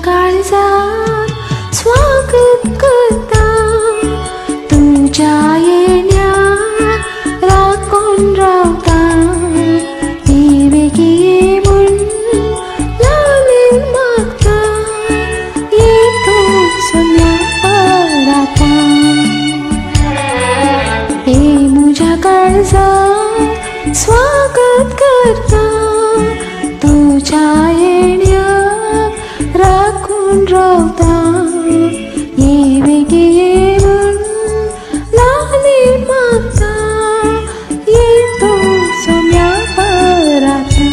काळजात स्वागत करता तुझ्या येण्यात राखून राहता वेगी येऊन लालीन मागता येतो सोन्या पराता मुझ्या काळजात स्वागत करता तुझ्या येण्यात राखून राहता वेगी येऊन लालीन मागता येतो सोन्या पराता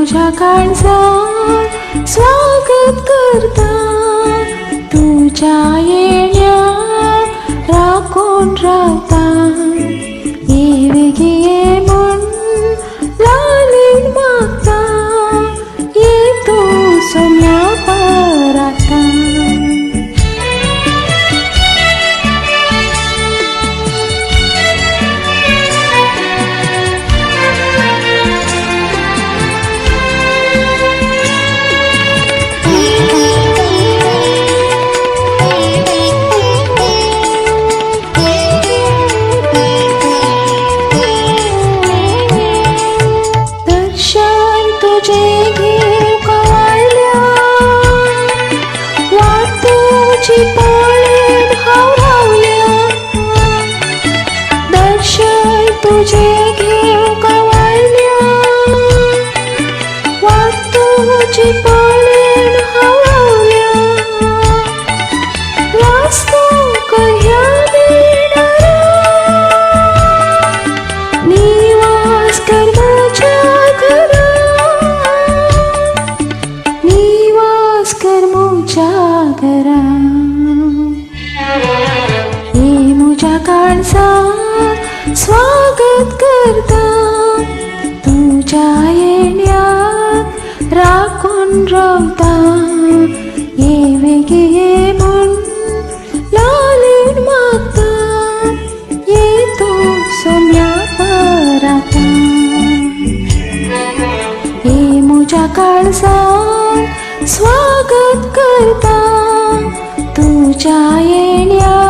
मुझ्या काळजात स्वागत करता तुझ्या येण्यात राखून राहता वेगी येऊन लालीन मागता येतो सोन्या पराता दर्शन तुझे घेऊ कवायल्या वाट तुझी पळेन हवल्या रस्तो कह्या देणारा निवास कर माझ्या घरात निवास कर माझ्या घरात मुझ्या काळजात स्वागत करता तुझ्या येण्यात राखून राहता वेगी येऊन लालीन मागता येतो सोन्या पराता मुझ्या काळजात स्वागत करता तुझ्या येण्यात